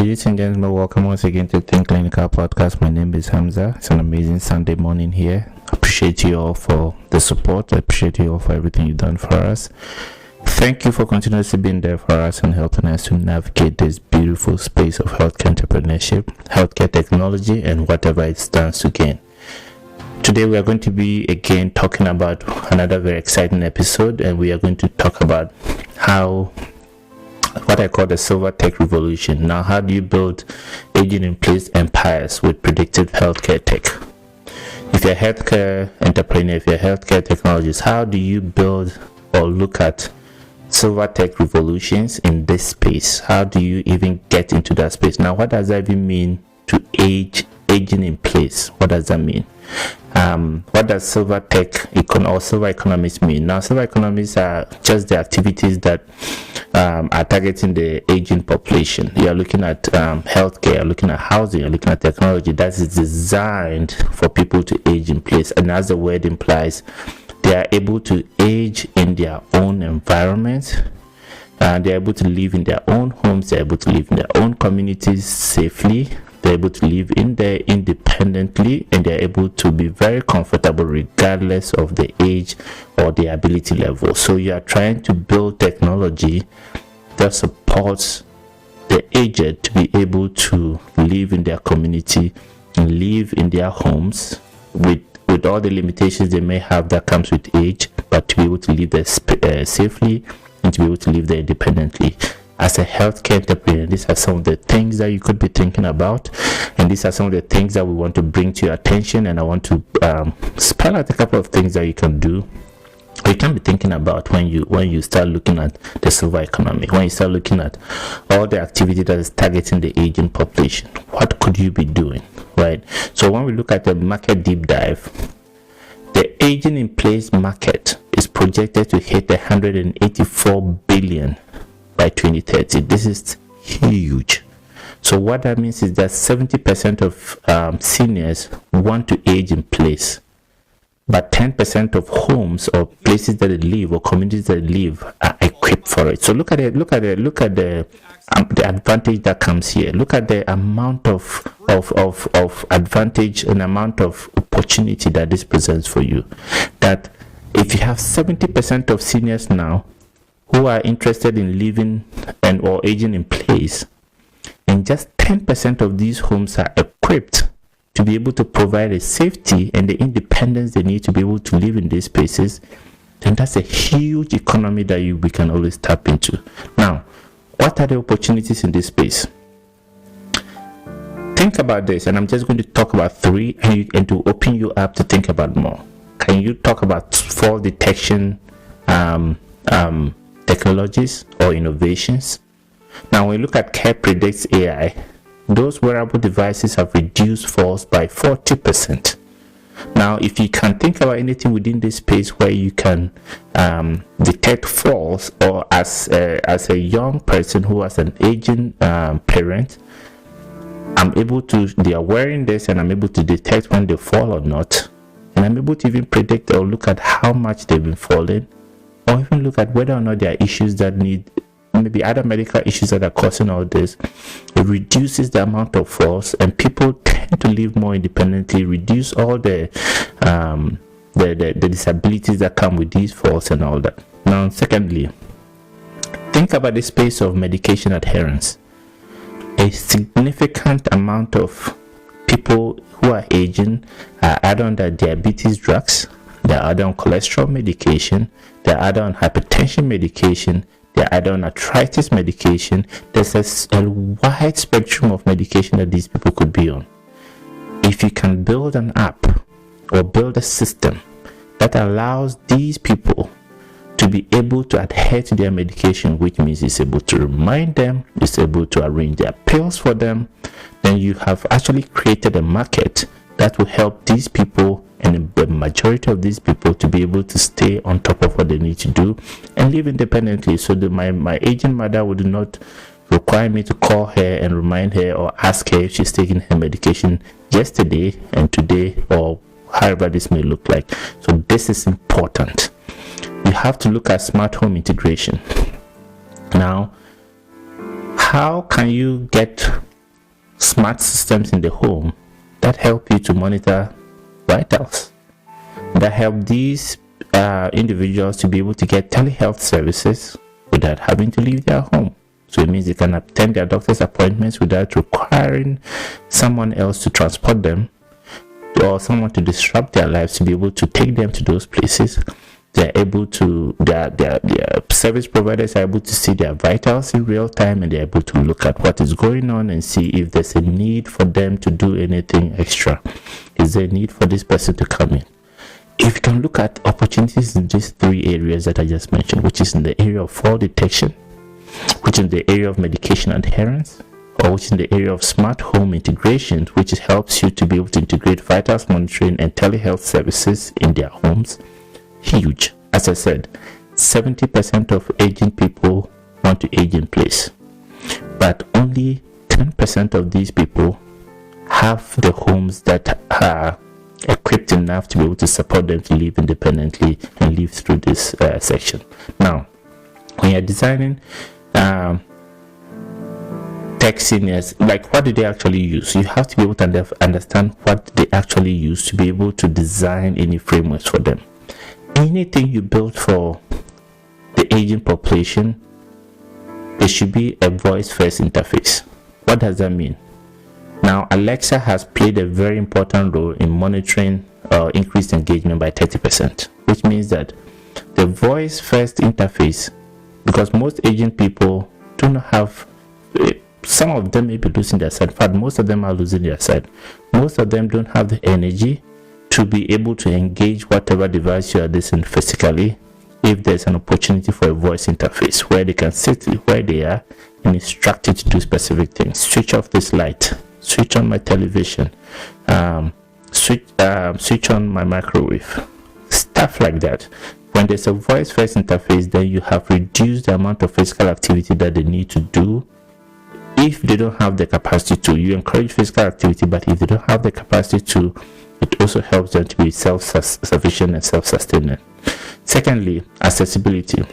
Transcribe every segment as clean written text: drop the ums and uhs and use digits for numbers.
Ladies and gentlemen, welcome once again to Think Clinical Podcast. My name is Hamza. It's an amazing Sunday morning here. I appreciate you all for the support. I appreciate you all for everything you've done for us. Thank you for continuously being there for us and helping us to navigate this beautiful space of healthcare entrepreneurship, healthcare technology, and whatever it stands to gain. Today we are going to be again talking about another very exciting episode, and we are going to talk about what I call the silver tech revolution. Now, how do you build aging in place empires with predictive healthcare tech? If you're a healthcare entrepreneur, if you're a healthcare technologist, how do you build or look at silver tech revolutions in this space? How do you even get into that space? Now, what does that even mean to aging in place? What does that mean? What does silver tech or silver economies mean? Now, silver economies are just the activities that are targeting the aging population. You are looking at healthcare, you're looking at housing, you're looking at technology that is designed for people to age in place. And as the word implies, they are able to age in their own environment. They're able to live in their own homes. They're able to live in their own communities safely. They're able to live in there independently, and they're able to be very comfortable regardless of the age or the ability level. So you are trying to build technology that supports the aged to be able to live in their community and live in their homes with all the limitations they may have that comes with age, but to be able to live there safely and to be able to live there independently. As a healthcare entrepreneur, these are some of the things that you could be thinking about, and these are some of the things that we want to bring to your attention. And I want to spell out a couple of things that you can do, you can be thinking about when you start looking at the silver economy, when you start looking at all the activity that is targeting the aging population. What could you be doing, right? So when we look at the market deep dive, the aging in place market is projected to hit 184 billion by 2030. This is huge. So what that means is that 70% of seniors want to age in place, but 10% of homes or places that they live or communities that they live are equipped for it. So look at the advantage that comes here. Look at the amount of advantage and amount of opportunity that this presents for you. That if you have 70% of seniors now who are interested in living and or aging in place, and just 10% of these homes are equipped to be able to provide the safety and the independence they need to be able to live in these spaces, then that's a huge economy that we can always tap into. Now, what are the opportunities in this space? Think about this, and I'm just going to talk about three and to open you up to think about more. Can you talk about fall detection technologies or innovations? Now, when we look at CarePredict AI, those wearable devices have reduced falls by 40%. Now, if you can think about anything within this space where you can detect falls, or as a young person who has an aging parent, they are wearing this, and I'm able to detect when they fall or not, and I'm able to even predict or look at how much they've been falling, or even look at whether or not there are issues that need, maybe other medical issues that are causing all this. It reduces the amount of falls, and people tend to live more independently, reduce all the disabilities that come with these falls and all that. Now, secondly, think about the space of medication adherence. A significant amount of people who are aging are either on their diabetes drugs, they're either on cholesterol medication, they're either on hypertension medication, they're either on arthritis medication. There's a wide spectrum of medication that these people could be on. If you can build an app or build a system that allows these people to be able to adhere to their medication, which means it's able to remind them, it's able to arrange their pills for them, then you have actually created a market that will help these people, and the majority of these people, to be able to stay on top of what they need to do and live independently. So that my aging mother would not require me to call her and remind her or ask her if she's taking her medication yesterday and today, or however this may look like. So this is important. You have to look at smart home integration. Now, how can you get smart systems in the home that help you to monitor vitals, that help these individuals to be able to get telehealth services without having to leave their home. So it means they can attend their doctor's appointments without requiring someone else to transport them or someone to disrupt their lives to be able to take them to those places. They're able to, their service providers are able to see their vitals in real time, and they're able to look at what is going on and see if there's a need for them to do anything extra. Is there a need for this person to come in? If you can look at opportunities in these three areas that I just mentioned, which is in the area of fall detection, which is in the area of medication adherence, or which is in the area of smart home integration, which helps you to be able to integrate vitals monitoring and telehealth services in their homes. Huge. As I said, 70% of aging people want to age in place, but only 10% of these people have the homes that are equipped enough to be able to support them to live independently and live through this section. Now, when you're designing tech seniors, like, what do they actually use? You have to be able to understand what they actually use to be able to design any frameworks for them. Anything you build for the aging population, there should be a voice first interface. What does that mean? Now, Alexa has played a very important role in monitoring increased engagement by 30%, which means that the voice first interface, because most aging people do not have, some of them may be losing their sight. In fact, most of them are losing their sight. Most of them don't have the energy to be able to engage whatever device you are listening physically. If there's an opportunity for a voice interface where they can sit where they are and instruct it to do specific things, switch off this light, switch on my television, switch on my microwave, stuff like that. When there's a voice first interface, then you have reduced the amount of physical activity that they need to do. If they don't have the capacity to, you encourage physical activity, but if they don't have the capacity to, it also helps them to be self-sufficient and self-sustaining. Secondly, accessibility.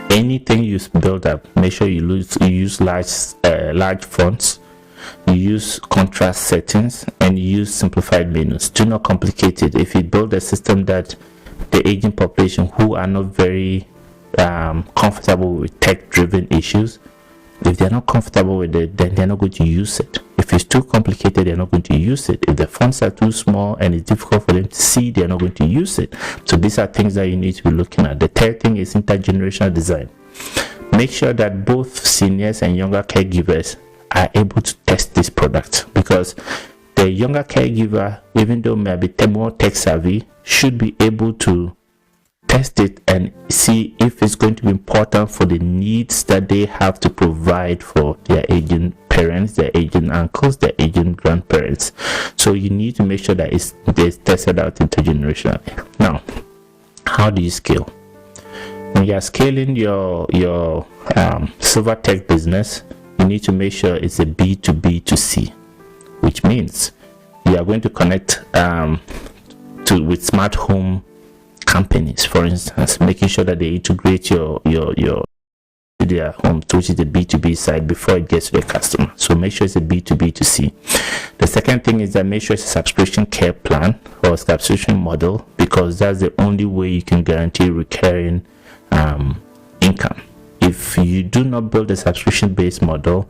Anything you build up, make sure you use large fonts, you use contrast settings, and you use simplified menus. Do not complicate it. If you build a system that the aging population who are not very comfortable with tech-driven issues, if they're not comfortable with it, then they're not going to use it. If it's too complicated, they're not going to use it. If the fonts are too small and it's difficult for them to see, they're not going to use it. So these are things that you need to be looking at. The third thing is intergenerational design. Make sure that both seniors and younger caregivers are able to test this product, because the younger caregiver, even though may be more tech savvy, should be able to test it and see if it's going to be important for the needs that they have to provide for their aging parents, their aging uncles, their aging grandparents. So you need to make sure that it's tested out intergenerationally. Now, how do you scale? When you are scaling your silver tech business, you need to make sure it's a B2B2C, which means you are going to connect with smart home companies, for instance, making sure that they integrate their home, which is the B2B side, before it gets to the customer. So make sure it's a B2B2C. The second thing is that make sure it's a subscription care plan or a subscription model, because that's the only way you can guarantee recurring income. If you do not build a subscription-based model,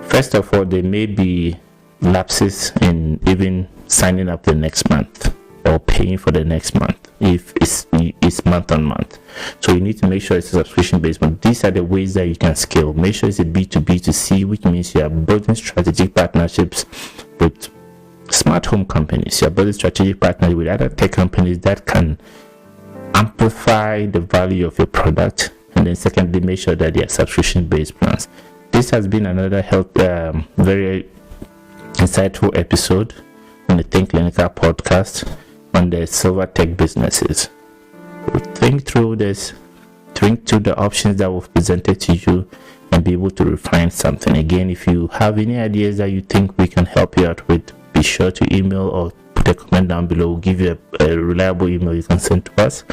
first of all, there may be lapses in even signing up the next month or paying for the next month if it's month on month. So you need to make sure it's a subscription based model. These are the ways that you can scale. Make sure it's a B2B2C, which means you are building strategic partnerships with smart home companies. You are building strategic partnerships with other tech companies that can amplify the value of your product. And then secondly, make sure that they are subscription based plans. This has been another very insightful episode on the Think Clinical podcast on the silver tech businesses. Think through this, think through the options that we've presented to you, and be able to refine something. Again, if you have any ideas that you think we can help you out with, be sure to email or put a comment down below. We'll give you a reliable email you can send to us,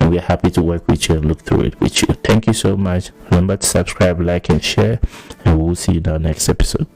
and we're happy to work with you and look through it with you. Thank you so much. Remember to subscribe, like, and share, and we'll see you in our next episode.